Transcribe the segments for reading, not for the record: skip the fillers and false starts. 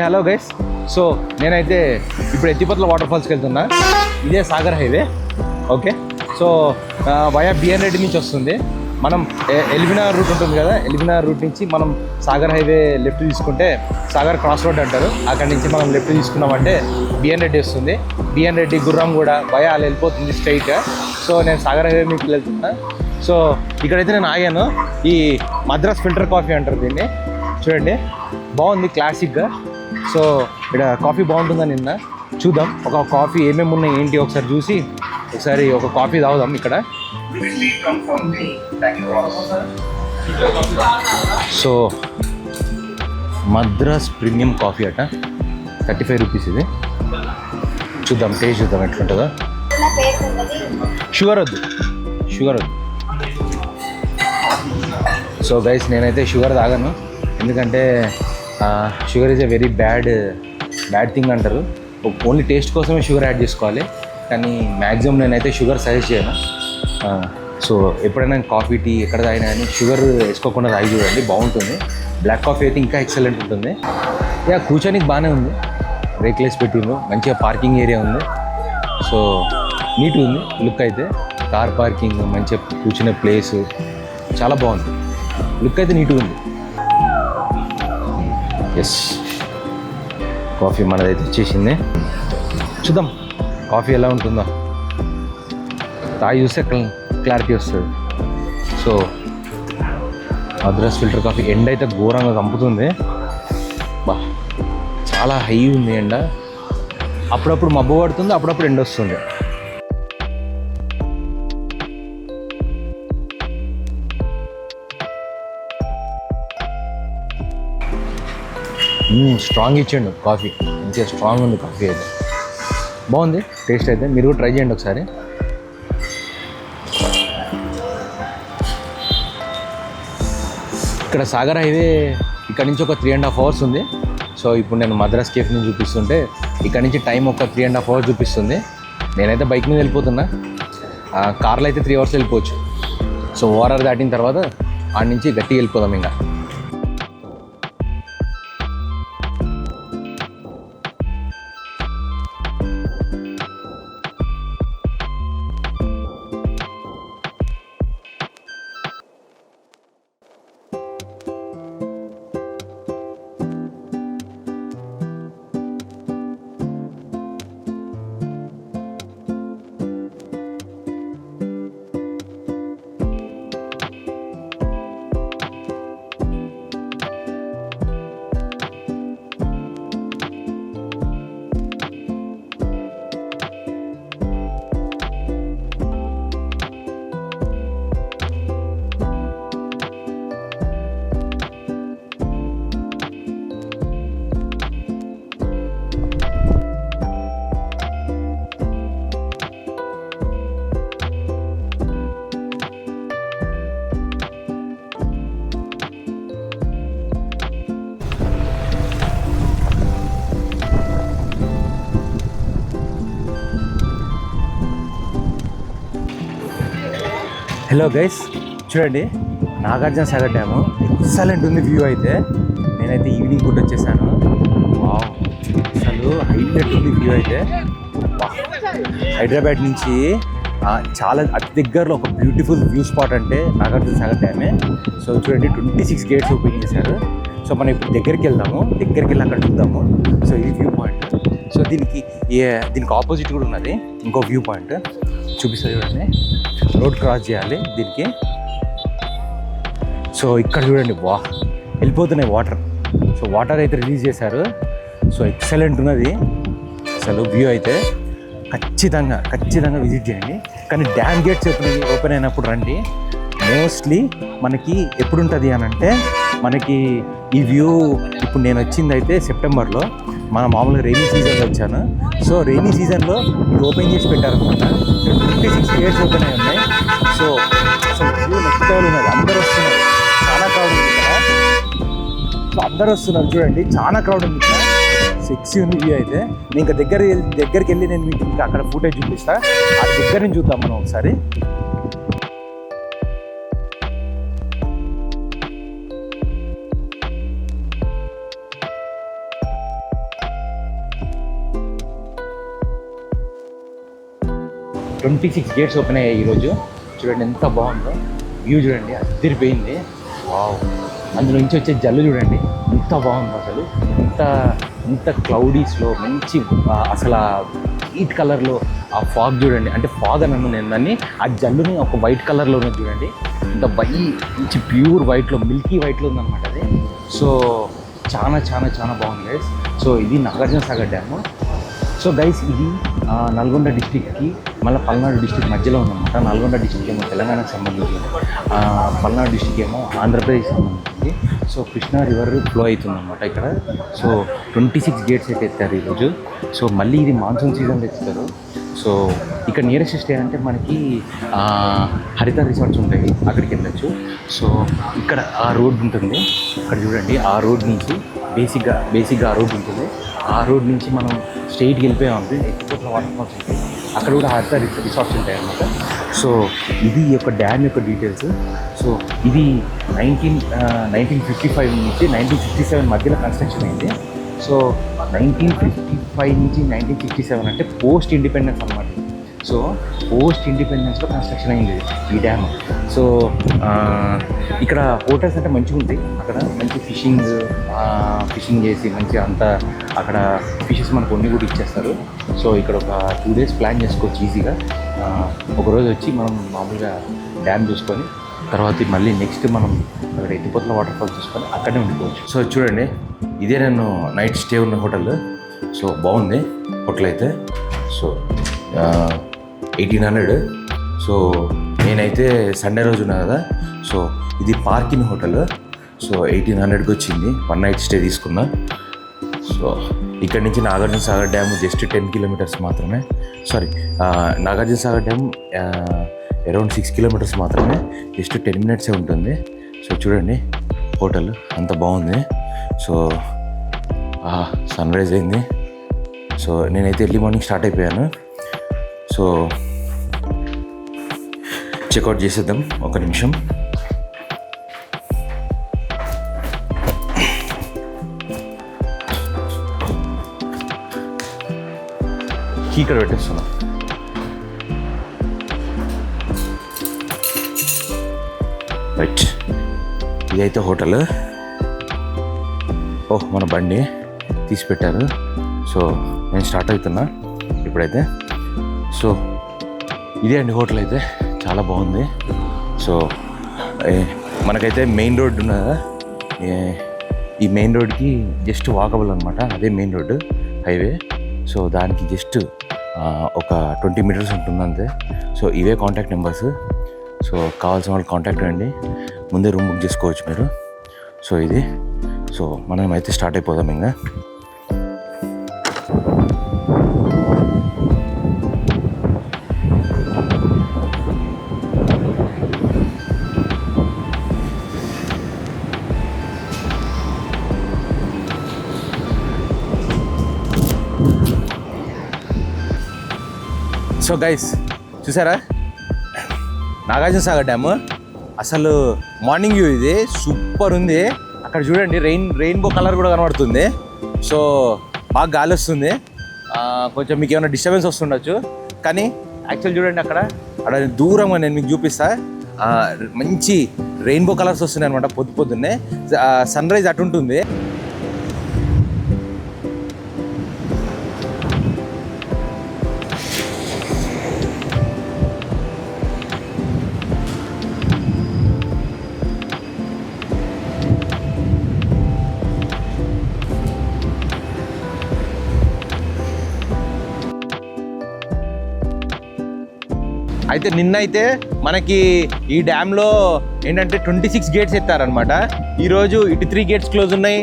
Hello guys. So నేనైతే ఇప్పుడు ఎత్తిపోతల వాటర్ ఫాల్స్కి వెళ్తున్నా. ఇదే Sagar highway. Okay, so via BN Reddy నుంచి వస్తుంది. మనం ఎల్బినార్ రూట్ ఉంటుంది కదా, ఎల్బినార్ రూట్ నుంచి మనం సాగర్ హైవే లెఫ్ట్ తీసుకుంటే సాగర్ క్రాస్ రోడ్ అంటారు. అక్కడి నుంచి మనం లెఫ్ట్ తీసుకున్నామంటే బిఎన్ రెడ్డి వస్తుంది. బిఎన్ రెడ్డి గుర్రం కూడా వయా అలా వెళ్ళిపోతుంది స్ట్రైట్గా. సో నేను సాగర్ హైవే మీకు వెళ్తున్నా. సో ఇక్కడైతే నేను ఆగాను. ఈ మద్రాస్ ఫిల్టర్ కాఫీ అంటారు దీన్ని. చూడండి, బాగుంది క్లాసిక్గా. సో ఇక్కడ కాఫీ బాగుంటుందని నిన్న చూద్దాం. ఒక కాఫీ ఏమేమి ఉన్నాయి ఏంటి ఒకసారి చూసి ఒకసారి ఒక కాఫీ తాగుదాం ఇక్కడ. సో మద్రాస్ ప్రీమియం కాఫీ అట, 35 రూపీస్ ఇది. చూద్దాం, టేస్ట్ చూద్దాం ఎట్లుంటుందో. షుగర్ వద్దు. సో గైస్, నేనైతే షుగర్ తాగాను. ఎందుకంటే sugar is a very bad thing అంటారు. ఓన్లీ టేస్ట్ కోసమే షుగర్ యాడ్ చేసుకోవాలి, కానీ మ్యాక్సిమం నేనైతే షుగర్ సజెస్ట్ చేయను. సో ఎప్పుడైనా కాఫీ టీ ఎక్కడ తాగినా కానీ షుగర్ వేసుకోకుండా తాగి చూడండి, బాగుంటుంది. బ్లాక్ కాఫీ అయితే ఇంకా ఎక్సలెంట్ ఉంటుంది. కూర్చోనికి బాగానే ఉంది, రేక్లెస్ పెట్టిండ్రు, మంచిగా పార్కింగ్ ఏరియా ఉంది. సో నీట్గా ఉంది లుక్ అయితే. కార్ పార్కింగ్, మంచిగా కూర్చునే ప్లేస్ చాలా బాగుంది. లుక్ అయితే నీట్గా ఉంది. ఎస్, కాఫీ మనదైతే వచ్చేసింది. చూద్దాం కాఫీ ఎలా ఉంటుందో. తాగి చూస్తే క్లారిటీ వస్తుంది. So Madras filter coffee. ఎండ అయితే ఘోరంగా చంపుతుంది. బా, చాలా హై ఉంది ఎండ. అప్పుడప్పుడు మబ్బు పడుతుంది, అప్పుడప్పుడు ఎండ వస్తుంది. స్ట్రాంగ్ ఇచ్చిండు కాఫీ, మంచిగా స్ట్రాంగ్ ఉంది కాఫీ అయితే. బాగుంది టేస్ట్ అయితే. మీరు కూడా ట్రై చేయండి ఒకసారి. ఇక్కడ సాగర్ హైవే ఇక్కడ నుంచి ఒక 3.5 hours ఉంది. సో ఇప్పుడు నేను మద్రాస్ కేఫ్ నుంచి చూపిస్తుంటే ఇక్కడ నుంచి టైం ఒక 3.5 hours చూపిస్తుంది. నేనైతే బైక్ మీద వెళ్ళిపోతున్నా. కార్లో అయితే 3 hours వెళ్ళిపోవచ్చు. సో ఓఆర్ఆర్ దాటిన తర్వాత ఆడ నుంచి గట్టిగా వెళ్ళిపోదాం ఇంకా. హలో గైస్, చూడండి నాగార్జున సాగర్ డ్యాము ఎక్సలెంట్ ఉంది వ్యూ అయితే. నేనైతే ఈవినింగ్ పూట వచ్చేసాను. అసలు హైలైట్ ఉంది వ్యూ అయితే. హైదరాబాద్ నుంచి చాలా అతి దగ్గరలో ఒక బ్యూటిఫుల్ వ్యూ స్పాట్ అంటే నాగార్జున సాగర్ డ్యామే. సో చూడండి, 26 gates ఓపెన్ చేశారు. సో మనం ఇప్పుడు దగ్గరికి వెళ్దాము, దగ్గరికి వెళ్ళి అక్కడ చూద్దాము. సో ఈ వ్యూ పాయింట్. సో దీనికి ఆపోజిట్ కూడా ఉన్నది ఇంకో వ్యూ పాయింట్, చూపిస్తుంది చూడండి. రోడ్ క్రాస్ చేయాలి దీనికి. సో ఇక్కడ చూడండి, వెళ్ళిపోతున్నాయి వాటర్. సో వాటర్ అయితే రిలీజ్ చేశారు. సో ఎక్సలెంట్ ఉన్నది అసలు వ్యూ అయితే. ఖచ్చితంగా విజిట్ చేయండి. కానీ డ్యామ్ గేట్స్ ఓపెన్ అయినప్పుడు రండి. మోస్ట్లీ మనకి ఎప్పుడు ఉంటుంది అని అంటే, మనకి ఈ వ్యూ ఇప్పుడు నేను వచ్చింది అయితే సెప్టెంబర్లో. మన మామూలుగా రెయినీ సీజన్లో వచ్చాను. సో రెయినీ సీజన్లో ఇది ఓపెన్ చేసి పెట్టారనమాట. 26 gates ఓపెన్ అయి ఉన్నాయి. సో వ్యూ నెక్స్ట్ లెవెల్ ఉన్నది. అందరూ వస్తున్నారు, చాలా క్రౌడ్ ఉంది ఇక్కడ. సో అందరూ వస్తున్నారు చూడండి, చాలా క్రౌడ్ ఉంది ఇక్కడ. సెక్సీ ఉంది వ్యూ అయితే. నేను ఇంకా దగ్గరికి వెళ్ళి నేను మీకు ఇంకా అక్కడ ఫుటేజ్ చూపిస్తాను. ఆ దగ్గర నుంచి చూద్దాం మనం ఒకసారి. 26 గేట్స్ ఓపెన్ అయ్యాయి ఈరోజు. చూడండి ఎంత బాగుందో వ్యూ, చూడండి అదిరిపోయింది. వావ్, అందులో నుంచి వచ్చే జల్లు చూడండి ఎంత బాగుందో అసలు. ఇంత క్లౌడీస్లో మంచి అసలు ఆ వైట్ కలర్లో ఆ ఫాగ్ చూడండి, అంటే ఫాగ్ అని అన్నాను నేను దాన్ని, ఆ జల్లుని ఒక వైట్ కలర్లో ఉన్నది చూడండి. ఇంత మంచి ప్యూర్ వైట్లో, మిల్కీ వైట్లో ఉందన్నమాట అది. సో చాలా చాలా చాలా బాగుంది గైస్. సో ఇది Nagarjuna Sagar dam. So guys ఇది నల్గొండ డిస్టిక్కి మళ్ళీ పల్నాడు డిస్టిక్ మధ్యలో ఉందన్నమాట. నల్గొండ డిస్టిక్ ఏమో తెలంగాణకు సంబంధించింది, పల్నాడు డిస్టిక్ ఏమో ఆంధ్రప్రదేశ్ సంబంధించింది. సో కృష్ణా రివర్ ఫ్లో అవుతుందన్నమాట ఇక్కడ. సో 26 గేట్స్ అయితే ఎత్తారు ఈరోజు. సో మళ్ళీ ఇది మాన్సూన్ సీజన్లో ఎత్తుతారు. సో ఇక్కడ నియరెస్ట్ స్టే అంటే మనకి హరిత రిసార్ట్స్ ఉంటాయి, అక్కడికి వెళ్ళచ్చు. సో ఇక్కడ ఆ రోడ్ ఉంటుంది, అక్కడ చూడండి ఆ రోడ్ నుంచి బేసిక్గా ఆ రోడ్ ఉంటుంది. ఆ రోడ్ నుంచి మనం స్ట్రైట్కి వెళ్ళిపోయామంటే ఎత్తిపోట్ల వాటర్ ఫాల్స్ ఉంటాయి, అక్కడ కూడా హరిత రిసార్ట్స్ ఉంటాయి అన్నమాట. సో ఇది యొక్క డ్యామ్ యొక్క డీటెయిల్స్. సో ఇది 1955 నుంచి 1967 మధ్యలో కన్స్ట్రక్షన్ అయింది. సో 1955 నుంచి 1967 అంటే పోస్ట్ ఇండిపెండెన్స్ అన్నమాట. సో పోస్ట్ ఇండిపెండెన్స్లో కన్స్ట్రక్షన్ అయింది ఈ డ్యామ్. సో ఇక్కడ హోటల్స్ అంటే మంచిగా ఉంటాయి, అక్కడ మంచి ఫిషింగ్ చేసి మంచి అంతా అక్కడ ఫిషెస్ మనకు కొన్ని కూడా ఇచ్చేస్తారు. సో ఇక్కడ ఒక 2 days ప్లాన్ చేసుకోవచ్చు ఈజీగా. ఒకరోజు వచ్చి మనం మామూలుగా డ్యామ్ చూసుకొని తర్వాత మళ్ళీ నెక్స్ట్ మనం అక్కడ ఎత్తిపోతల వాటర్ ఫాల్ చూసుకొని అక్కడే ఉండిపోవచ్చు. సో చూడండి ఇదే నేను నైట్ స్టే ఉన్న హోటల్. సో బాగుంది హోటల్ అయితే. సో 1800. సో నేనైతే సండే రోజు ఉన్నా కదా, సో ఇది పార్కింగ్ హోటల్. సో 1800కి వచ్చింది, 1 night స్టే తీసుకున్నా. సో ఇక్కడ నుంచి Nagarjuna Sagar dam just 10 kilometers మాత్రమే. Nagarjuna Sagar dam around 6 kilometers మాత్రమే, జస్ట్ 10 minutes ఉంటుంది. సో చూడండి హోటల్ అంత బాగుంది. సో సన్ రైజ్ అయింది. సో నేనైతే ఎర్లీ మార్నింగ్ స్టార్ట్ అయిపోయాను. సో చెక్అవుట్ చేసేద్దాం ఒక నిమిషం. కీ ఇక్కడ పెట్టేస్తున్నా. రైట్, ఇదైతే హోటల్. మన బండి తీసి పెట్టారు. సో నేను స్టార్ట్ అవుతున్నా ఇప్పుడైతే. సో ఇదే అండి హోటల్ అయితే, చాలా బాగుంది. సో మనకైతే మెయిన్ రోడ్ ఉన్నది కదా, ఈ మెయిన్ రోడ్కి జస్ట్ వాకబుల్ అనమాట, అదే మెయిన్ రోడ్డు హైవే. సో దానికి జస్ట్ ఒక 20 meters ఉంటుంది అంతే. సో ఇవే కాంటాక్ట్ నెంబర్స్. సో కావాల్సిన వాళ్ళు కాంటాక్ట్ అండి, ముందే రూమ్ బుక్ చేసుకోవచ్చు మీరు. సో ఇది, సో మనం అయితే స్టార్ట్ అయిపోదాం ఇంకా. సో గైస్ చూసారా నాగార్జున సాగర్ డ్యామ్, అసలు మార్నింగ్ వ్యూ ఇది సూపర్ ఉంది. అక్కడ చూడండి రెయిన్బో కలర్ కూడా కనబడుతుంది. సో బాగా గాలి వస్తుంది. కొంచెం మీకు ఏమైనా డిస్టర్బెన్స్ వస్తుండొచ్చు, కానీ యాక్చువల్ చూడండి అక్కడ దూరంగా నేను మీకు చూపిస్తా, మంచి రెయిన్బో కలర్స్ వస్తున్నాయి అనమాట. పొద్దున్నే సన్ రైజ్ అటు ఉంటుంది. అయితే నిన్నైతే మనకి ఈ డ్యామ్లో ఏంటంటే 26 gates ఎత్తారనమాట. ఈరోజు ఇటు 3 gates క్లోజ్ ఉన్నాయి,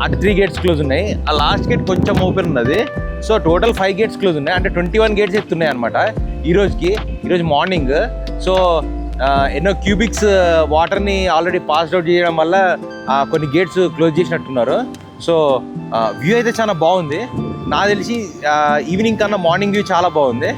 అటు 3 gates క్లోజ్ ఉన్నాయి. ఆ లాస్ట్ గేట్ కొంచెం ఓపెన్ ఉన్నది. సో టోటల్ 5 gates క్లోజ్ ఉన్నాయి, అంటే 21 gates ఎత్తున్నాయి అనమాట ఈరోజు మార్నింగ్. సో ఎన్నో క్యూబిక్స్ వాటర్ని ఆల్రెడీ పాస్డ్ అవుట్ చేయడం వల్ల కొన్ని గేట్స్ క్లోజ్ చేసినట్టున్నారు. సో వ్యూ అయితే చాలా బాగుంది. నాకు తెలిసి ఈవినింగ్ కన్నా మార్నింగ్ వ్యూ చాలా బాగుంది.